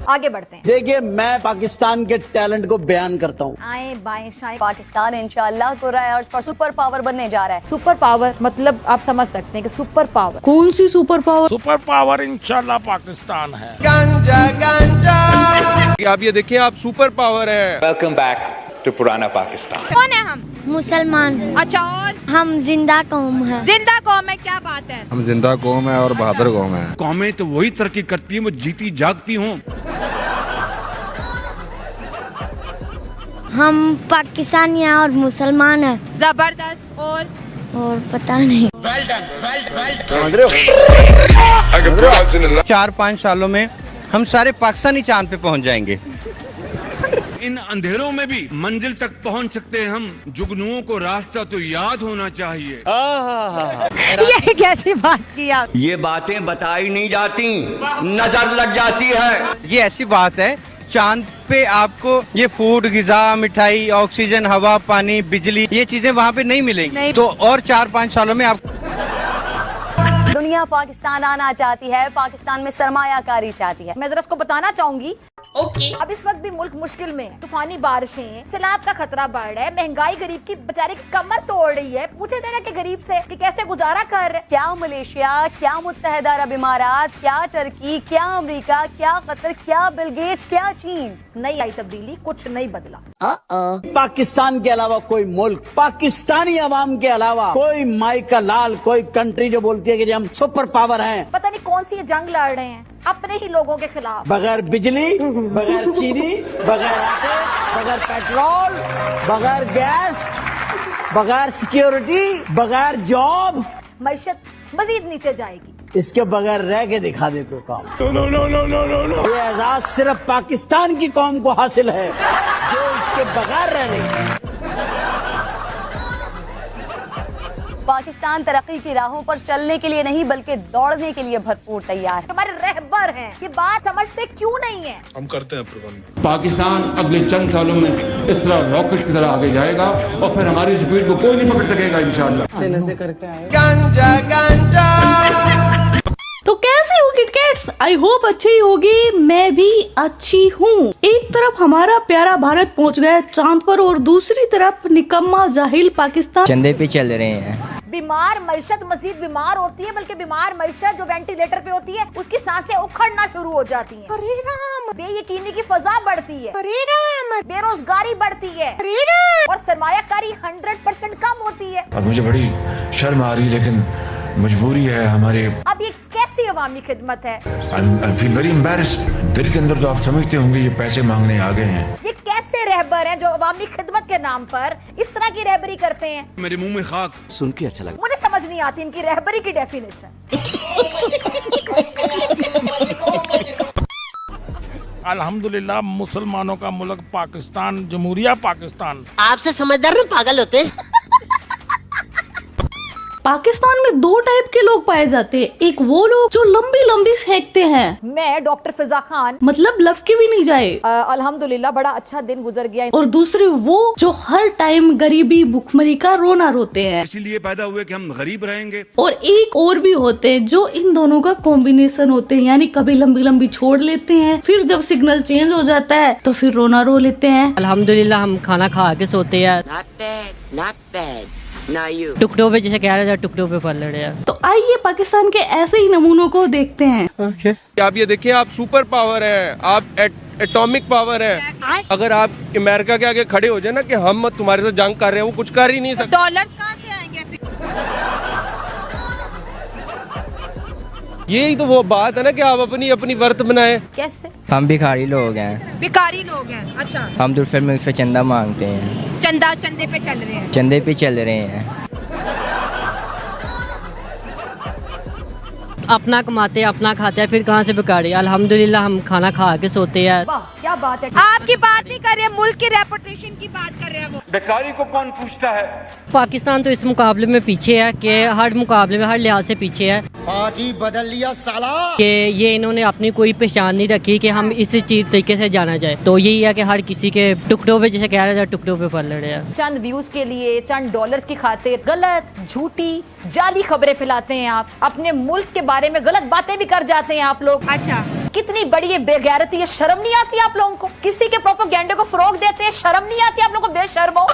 आगे बढ़ते हैं। देखिए, मैं पाकिस्तान के टैलेंट को बयान करता हूँ। आए बाएं शाएं, पाकिस्तान इंशाअल्लाह कुरैश पर सुपर पावर बनने जा रहा है। सुपर पावर मतलब आप समझ सकते हैं कि सुपर पावर कौन सी सुपर पावर? सुपर पावर इंशाल्लाह पाकिस्तान है। गांजा गांजा। आप ये देखिए, आप सुपर पावर है। वेलकम बैक टू पुराना पाकिस्तान। कौन है हम? मुसलमान। अच्छा, और हम जिंदा कौम है। जिंदा कौम है, क्या बात है? हम जिंदा कौम है और बहादुर कौम है। कौमें तो वही तरक्की करती है वो जीती जागती हूँ। हम पाकिस्तानी हैं और मुसलमान हैं। जबरदस्त। और पता नहीं। 4-5 सालों में हम सारे पाकिस्तानी चांद पे पहुंच जाएंगे। इन अंधेरों में भी मंजिल तक पहुंच सकते हैं हम। जुगनुओं को रास्ता तो याद होना चाहिए। ये कैसी बात की आप? ये बातें बताई नहीं जाती, नजर लग जाती है। ये ऐसी बात है, चांद पे आपको ये फूड, गिजा, मिठाई, ऑक्सीजन, हवा, पानी, बिजली, ये चीजें वहाँ पे नहीं मिलेंगी। तो और 4-5 सालों में आप दुनिया पाकिस्तान आना चाहती है, पाकिस्तान में सरमायाकारी चाहती है। मैं जरा इसको बताना चाहूंगी। अब इस वक्त भी मुल्क मुश्किल में है। तूफानी बारिशें, सैलाब का खतरा बढ़ रहा है, महंगाई गरीब की बेचारे की कमर तोड़ रही है। पूछे थे ना कि गरीब से कि कैसे गुजारा कर रहे। क्या मलेशिया, क्या मुत्तहिदा अरब इमारात, क्या टर्की, क्या अमेरिका, क्या कतर, क्या बिल गेट्स, क्या चीन। नहीं आई तब्दीली, कुछ नहीं बदला। पाकिस्तान के अलावा कोई मुल्क, पाकिस्तानी अवाम के अलावा कोई माई का लाल, कोई कंट्री जो बोलती है कि हम सुपर पावर हैं। पता नहीं कौन सी ये जंग लड़ रहे हैं अपने ही लोगों के खिलाफ। बगैर बिजली, बगैर चीनी, बगैर आटे, बगैर पेट्रोल, बगैर गैस, बगैर सिक्योरिटी, बगैर जॉब, मईशत मजीद नीचे जाएगी। इसके बगैर रह के दिखा दे कोई काम। नो। ये एजाज सिर्फ पाकिस्तान की कौम को हासिल है जो इसके बगैर रह रही है। पाकिस्तान तरक्की की राहों पर चलने के लिए नहीं बल्कि दौड़ने के लिए भरपूर तैयार है। हमारे रहबर हैं, ये बात समझते क्यों नहीं है? हम करते हैं प्रबंध। पाकिस्तान अगले चंद सालों में इस तरह रॉकेट की तरह आगे जाएगा और फिर हमारी स्पीड को कोई नहीं पकड़ सकेगा इंशाल्लाह। गांजा गांजा। तो कैसे हो किटकैट्स? आई होप अच्छी ही होगी। मैं भी अच्छी हूँ। एक तरफ हमारा प्यारा भारत पहुँच गया चांद पर और दूसरी तरफ निकम्मा जाहिल पाकिस्तान चंदे पे चल रहे हैं। बीमार मईशत मजीद बीमार होती है, बल्कि बीमार मईशत जो वेंटिलेटर पे होती है उसकी सांसें उखड़ना शुरू हो जाती हैं। अरे राम। बेयकीनी की फजा बढ़ती है। अरे राम। बेरोजगारी बढ़ती है। अरे राम। और सरमायाकारी 100% कम होती है। अब मुझे बड़ी शर्म आ रही है, लेकिन मजबूरी है हमारे। अब ये कैसी अवामी खिदमत है? I feel very embarrassed। दिल के अंदर तो आप समझते होंगे ये पैसे मांगने आ गए हैं। ये कैसे रहबर हैं जो अवामी खिदमत के नाम पर इस तरह की रहबरी करते हैं? मेरे मुंह में खाक। सुन के अच्छा लगा। मुझे समझ नहीं आती इनकी रहबरी की डेफिनेशन। अल्हम्दुलिल्लाह मुसलमानों का मुल्क पाकिस्तान, जमहूरिया पाकिस्तान। आपसे समझदार ना पागल होते हैं। पाकिस्तान में 2 टाइप के लोग पाए जाते हैं। एक वो लोग जो लंबी लंबी फेंकते हैं, मैं डॉक्टर फिजा खान, मतलब लब के भी नहीं जाए, अल्हम्दुलिल्लाह बड़ा अच्छा दिन गुजर गया। और दूसरे वो जो हर टाइम गरीबी भुखमरी का रोना रोते हैं, इसीलिए पैदा हुए कि हम गरीब रहेंगे। और एक और भी होते हैं जो इन दोनों का कॉम्बिनेशन होते हैं, यानी कभी लंबी लंबी छोड़ लेते हैं, फिर जब सिग्नल चेंज हो जाता है तो फिर रोना रो लेते हैं। अल्हम्दुलिल्लाह हम खाना खा के सोते हैं। टुकड़ों पे जैसे कह रहे थे, टुकड़ों पे पल रहे हैं। तो आइए पाकिस्तान के ऐसे ही नमूनों को देखते हैं। आप ये देखिए, आप सुपर पावर है, आप एटॉमिक पावर है। अगर आप अमेरिका के आगे खड़े हो जाए ना कि हम तुम्हारे साथ जंग कर रहे हैं, वो कुछ कर ही नहीं सकते। डॉलर्स कहाँ से आएंगे? यही तो वो बात है ना कि आप अपनी अपनी वर्त बनाए। कैसे? हम भिखारी लोग हैं। भिखारी लोग हैं। अच्छा। हम दूसरे मुल्क से चंदा मांगते हैं। चंदे पे चल रहे हैं। चंदे पे चल रहे हैं। अपना कमाते हैं, अपना खाते हैं, फिर कहाँ से भिखारी? अल्हम्दुलिल्लाह हम खाना खा के सोते हैं। वाह क्या बात है। आपकी बात नहीं कर रहे, मुल्क की रेपुटेशन की बात कर रहे हैं वो। बेकारी को कौन पूछता है? पाकिस्तान तो इस मुकाबले में पीछे है कि हर मुकाबले में हर लिहाज से पीछे है। आज ही बदल लिया साला। कि ये इन्होंने अपनी कोई पहचान नहीं रखी कि हम इस चीज तरीके से जाना जाए। तो यही है कि हर किसी के टुकड़ों पे जैसे कह रहे थे, टुकड़ों पे पल रहे हैं। चंद व्यूज के लिए, चंद डॉलर्स की खातिर गलत, झूठी, जाली खबरें फैलाते हैं आप। अपने मुल्क के बारे में गलत बातें भी कर जाते हैं आप लोग। अच्छा। कितनी बड़ी ये बेगैरती है, शर्म नहीं आती आप लोगों को? किसी के प्रोपेगेंडे को फरोग देते हैं, शर्म नहीं आती आप लोगों को? बेशर्मो।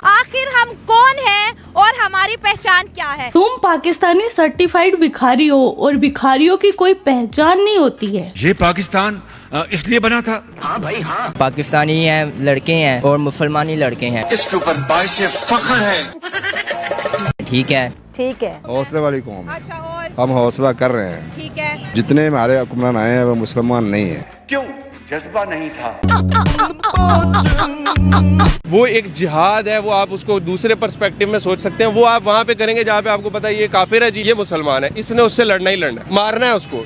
आखिर हम कौन हैं और हमारी पहचान क्या है? तुम पाकिस्तानी सर्टिफाइड भिखारी हो और भिखारियों की कोई पहचान नहीं होती है। ये पाकिस्तान इसलिए बना था। हाँ भाई हाँ, पाकिस्तानी हैं लड़के हैं और मुसलमानी लड़के हैं, इसके ऊपर बाइश फख्र है। ठीक है। ठीक है, हौसले वाली कौम। अच्छा, और हम हौसला कर रहे हैं। ठीक है। जितने हमारे हुक्मरान आए हैं वो मुसलमान नहीं है। क्यों? जज्बा नहीं था। वो एक जिहाद है, वो आप उसको दूसरे पर्सपेक्टिव में सोच सकते हैं। वो आप वहाँ पे करेंगे जहाँ पे आपको पता है ये काफिर है जी, ये मुसलमान है, इसने उससे लड़ना ही लड़ना है, मारना है उसको।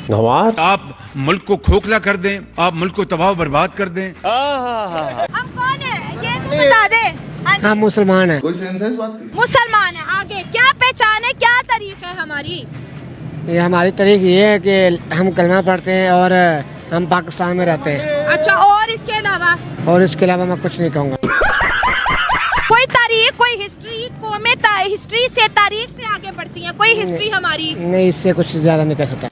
आप मुल्क को खोखला कर दें, आप मुल्क को तबाह बर्बाद कर दें। हम कौन है ये तो बता दे। हम मुसलमान हैं। मुसलमान है, आगे क्या पहचान है, क्या तारीख है हमारी? ये हमारी तारीख ये है कि हम कलमा पढ़ते हैं और हम पाकिस्तान में रहते हैं। अच्छा, और इसके अलावा? और इसके अलावा मैं कुछ नहीं कहूँगा। कोई तारीख, कोई हिस्ट्री, कौमें हिस्ट्री से, तारीख से आगे बढ़ती हैं, कोई हिस्ट्री हमारी? नहीं, इससे कुछ ज्यादा नहीं कह सकता।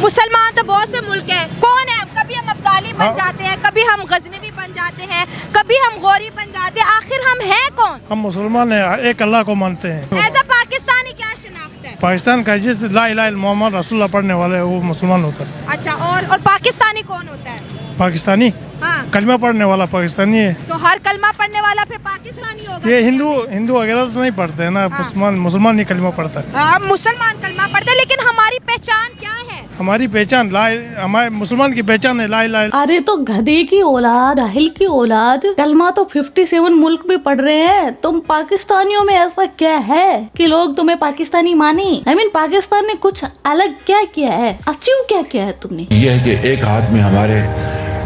मुसलमान तो बहुत से मुल्क हैं, कौन है? कभी हम अब्दाली बन जाते हैं, कभी हम गजनवी बन जाते हैं, कभी हम गौरी बन जाते हैं, आखिर हम हैं कौन? हम मुसलमान हैं, एक अल्लाह को मानते हैं। एज अ पाकिस्तानी क्या शनाख्त है? पाकिस्तान का जिस ला इलाहा इल्लल्लाह मोहम्मद रसूलुल्लाह पढ़ने वाला है वो मुसलमान होता है। अच्छा, और पाकिस्तानी कौन होता है? पाकिस्तानी हाँ। कलमा पढ़ने वाला पाकिस्तानी है। तो हर कलमा पढ़ने वाला फिर पाकिस्तानी होगा? ये हिंदू वगैरह तो नहीं पढ़ते हैं ना। हाँ। मुसलमान ही कलमा पढ़ता है। हम मुसलमान कलमा पढ़ते हैं, लेकिन हमारी पहचान क्या है? हमारी पहचान हमारे मुसलमान की पहचान है ला इलाहा। अरे तो गधे की औलाद, राहिल की औलाद, कलमा तो 57 मुल्क में पढ़ रहे हैं। तुम पाकिस्तानियों में ऐसा क्या है कि लोग तुम्हें पाकिस्तानी माने? I mean, पाकिस्तान ने कुछ अलग क्या किया है, अचीव क्या किया है तुमने? ये है कि एक हाथ में हमारे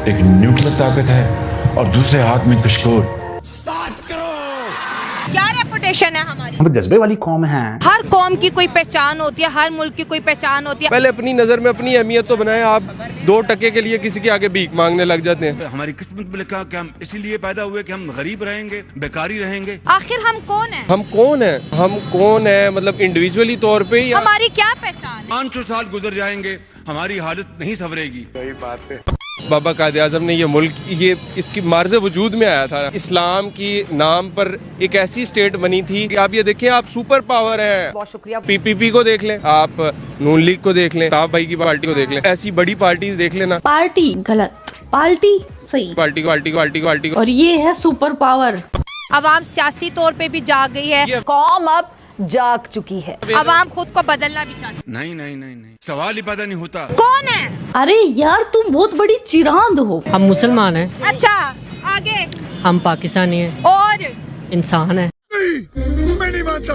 एक न्यूक्लियर ताकत है और दूसरे हाथ में कशकोर। क्या रेपुटेशन है हमारी? हम जज्बे वाली कौम है। हर कौम की कोई पहचान होती है, हर मुल्क की कोई पहचान होती है। पहले अपनी नजर में अपनी अहमियत तो बनाए, आप 2 टके के लिए किसी के आगे भीख मांगने लग जाते हैं। हमारी किस्मत में लिखा कि हम इसीलिए पैदा हुए कि हम गरीब रहेंगे, बेकारी रहेंगे। आखिर हम कौन है? हम कौन है? हम कौन है मतलब इंडिविजुअली तौर पे या हमारी क्या पहचान है? 500 साल गुजर जाएंगे, हमारी हालत नहीं संवरेगी। सही बात है। बाबा कायदे आज़म ने ये मुल्क, ये इसकी मार्ज वजूद में आया था। इस्लाम की नाम पर एक ऐसी स्टेट बनी थी कि आप ये देखें, आप सुपर पावर है। बहुत शुक्रिया। पीपीपी को देख लें, आप नून लीग को देख लें, साहब भाई की पार्टी को देख लें, ऐसी बड़ी पार्टीज देख लेना। पार्टी गलत, पार्टी सही। पार्टी और ये है सुपर पावर। अवाम सियासी तौर पे भी जाग गई है, कौम अब जाग चुकी है। अवाम खुद को बदलना भी चाहती। नहीं, सवाल ही पैदा नहीं होता। कौन है? अरे यार तुम बहुत बड़ी चिरांद हो। हम मुसलमान हैं। अच्छा, आगे? हम पाकिस्तानी हैं। और? इंसान हैं। मैं नहीं मानता।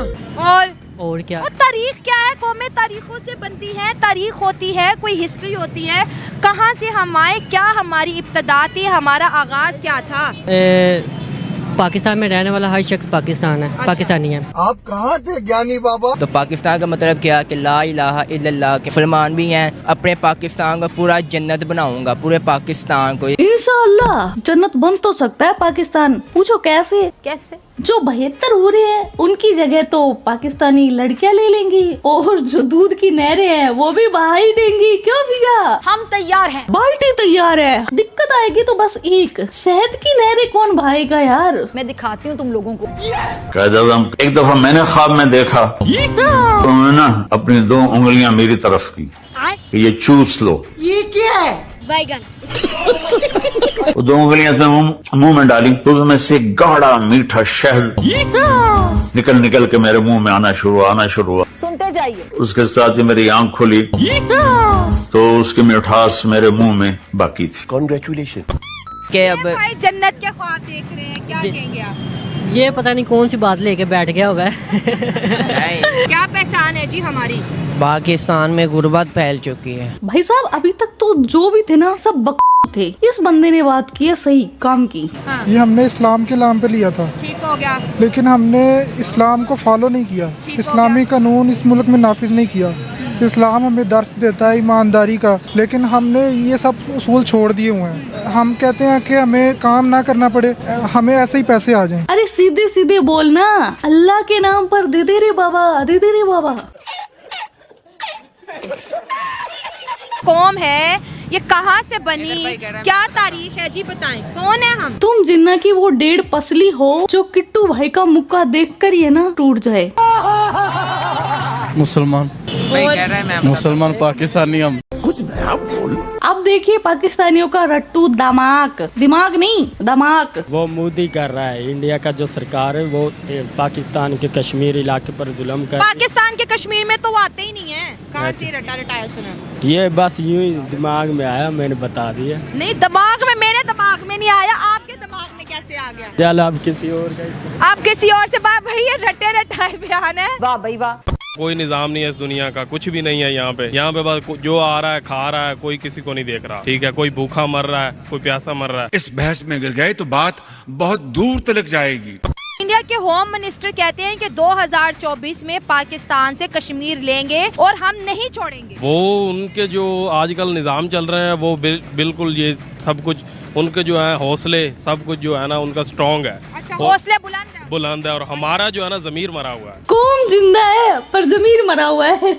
और क्या? और तारीख क्या है? कौमें तारीखों से बनती है, तारीख होती है, कोई हिस्ट्री होती है। कहाँ से हम आए, क्या हमारी इब्तदा थी, हमारा आगाज क्या था? पाकिस्तान में रहने वाला हर शख्स पाकिस्तान है। अच्छा। पाकिस्तानी है। आप कहाँ थे ज्ञानी बाबा? तो पाकिस्तान का मतलब क्या कि ला इलाहा इल्लल्लाह के मुसलमान भी हैं। अपने पाकिस्तान को पूरा जन्नत बनाऊंगा, पूरे पाकिस्तान को। इंशाअल्लाह जन्नत बन तो सकता है पाकिस्तान। पूछो कैसे? कैसे? जो 72 हो रहे हैं उनकी जगह तो पाकिस्तानी लड़कियां ले लेंगी, और जो दूध की नहरें हैं वो भी बहा ही देंगी। क्यों भैया? हम तैयार हैं, बाल्टी तैयार है। दिक्कत आएगी तो बस एक, शहद की नहरें कौन बहाएगा यार? मैं दिखाती हूँ तुम लोगों को। एक दफा मैंने ख्वाब में देखा तो उन्होंने ना अपनी 2 उंगलियां मेरी तरफ की, ये चूस लो। ये क्या है? बैगन। वो 2 उंगलियां मुंह में डाली तो उसमें से गाढ़ा मीठा शहद निकल के मेरे मुंह में आना शुरू हुआ। सुनते जाइए। उसके साथ ही मेरी आंख खुली तो उसकी मिठास मेरे मुंह में बाकी थी। कॉन्ग्रेचुलेशन। के अब जन्नत के ख्वाब देख रहे हैं, क्या कहेंगे आप? ये पता नहीं कौन सी बात लेके बैठ गया होगा। क्या पहचान है जी हमारी? पाकिस्तान में गुर्बत फैल चुकी है। भाई साहब अभी तक तो जो भी थे ना सब थे। इस बंदे ने बात की है सही काम की। हाँ। ये हमने इस्लाम के नाम पे लिया था, ठीक हो गया, लेकिन हमने इस्लाम को फॉलो नहीं किया। इस्लामी कानून इस मुल्क में नाफिज नहीं किया। इस्लाम हमें दर्स देता है ईमानदारी का, लेकिन हमने ये सब उसूल छोड़ दिए हुए हैं। हम कहते हैं कि हमें काम ना करना पड़े, हमें ऐसे ही पैसे आ जाएं। अरे सीधे सीधे बोलना, अल्लाह के नाम पर दे दे रे बाबा, दे दे रे बाबा। कौम है ये कहाँ से बनी, क्या तारीख है जी बताएं, कौन है हम? तुम जिन्ना की वो 1.5 पसली हो जो किट्टू भाई का मुक्का देख कर ये ना टूट जाए। मुसलमान मुसलमान पाकिस्तानी हम। कुछ नया बोल। अब देखिए पाकिस्तानियों का रट्टू दिमाग नहीं दिमाग। वो मोदी कर रहा है, इंडिया का जो सरकार है वो पाकिस्तान के कश्मीर इलाके पर जुल्म कर। पाकिस्तान के कश्मीर में तो वो आते ही नहीं है, कहाँ से रटाया सुना? ये बस यूं ही दिमाग में आया, मैंने बता दिया। नहीं दिमाग में, मेरे दिमाग में नहीं आया, आपके दिमाग में कैसे आ गया? चल आप किसी और का, आप किसी और से बात, भाई ये रटे रटाए बयान है। वाह भाई वाह। कोई निजाम नहीं है इस दुनिया का, कुछ भी नहीं है यहाँ पे बस जो आ रहा है खा रहा है, कोई किसी को नहीं देख रहा। ठीक है, कोई भूखा मर रहा है, कोई प्यासा मर रहा है। इस बहस में गिर गए तो बात बहुत दूर तक जाएगी। इंडिया के होम मिनिस्टर कहते हैं कि 2024 में पाकिस्तान से कश्मीर लेंगे और हम नहीं छोड़ेंगे। वो उनके जो आजकल निजाम चल रहे हैं वो बिल्कुल ये सब कुछ उनके जो है हौसले सब कुछ जो है ना उनका स्ट्रॉन्ग है। अच्छा, हौसले बुलंद है और हमारा जो है ना जमीर मरा हुआ है। कौम जिंदा है पर जमीर मरा हुआ है।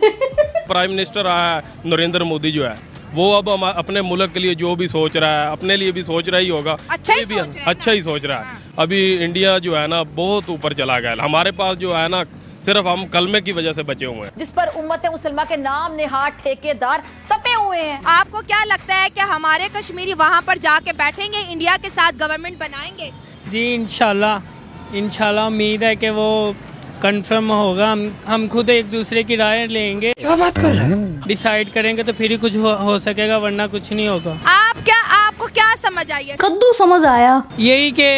प्राइम मिनिस्टर आया नरेंद्र मोदी जो है वो अब अपने मुल्क के लिए जो भी सोच रहा है अपने लिए भी सोच रहा ही होगा, अच्छा ही सोच रहा है। अभी इंडिया जो है ना बहुत ऊपर चला गया, हमारे पास जो है ना सिर्फ हम कलमे की वजह से बचे हुए हैं, जिस पर उम्मत मुसलमान के नाम नेहाद ठेकेदार तपे हुए हैं। आपको क्या लगता है कि हमारे कश्मीरी वहाँ पर जाके बैठेंगे, इंडिया के साथ गवर्नमेंट बनाएंगे? जी इंशाल्लाह उम्मीद है कि वो कंफर्म होगा। हम खुद एक दूसरे की राय लेंगे, क्या बात कर रहे हैं? डिसाइड करेंगे तो फिर ही कुछ हो सकेगा, वरना कुछ नहीं होगा। आपको क्या समझ आई है? कद्दू समझ आया। यही के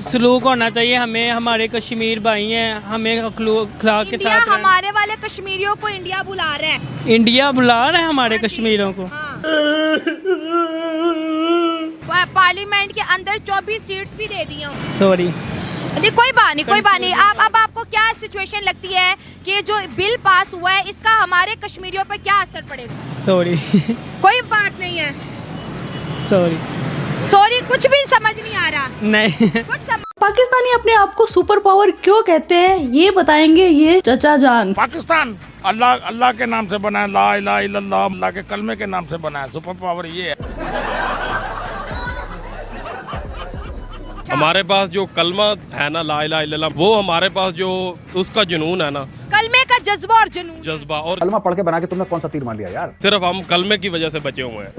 सलूक होना चाहिए हमें, हमारे कश्मीर भाई हैं, हमें अखलाक के साथ हमारे वाले कश्मीरियों को इंडिया बुला रहे हैं, इंडिया बुला रहे हैं हमारे कश्मीरियों को। पार्लियामेंट के अंदर 24 सीट्स भी दे दी हैं। सॉरी, कोई बात नहीं। अब आपको क्या सिचुएशन लगती है कि जो बिल पास हुआ है इसका हमारे कश्मीरियों पर क्या असर पड़ेगा? सॉरी कोई बात नहीं है, सॉरी कुछ भी समझ नहीं आ रहा। नहीं पाकिस्तानी अपने आप को सुपर पावर क्यों कहते हैं ये बताएंगे ये चचा जान। पाकिस्तान अल्लाह के नाम से बना है, ला इलाहा इल्लल्लाह, अल्लाह के कलमे के नाम से बना है। सुपर पावर ये है। हमारे पास जो कलमा है ना ला इलाहा इल्लल्लाह, वो हमारे पास जो उसका जुनून है ना, कलमे का जज्बा और जुनून, जज्बा और कलमा पढ़ के बना के तुमने कौन सा तीर मार लिया यार? सिर्फ हम कलमे की वजह से बचे हुए हैं।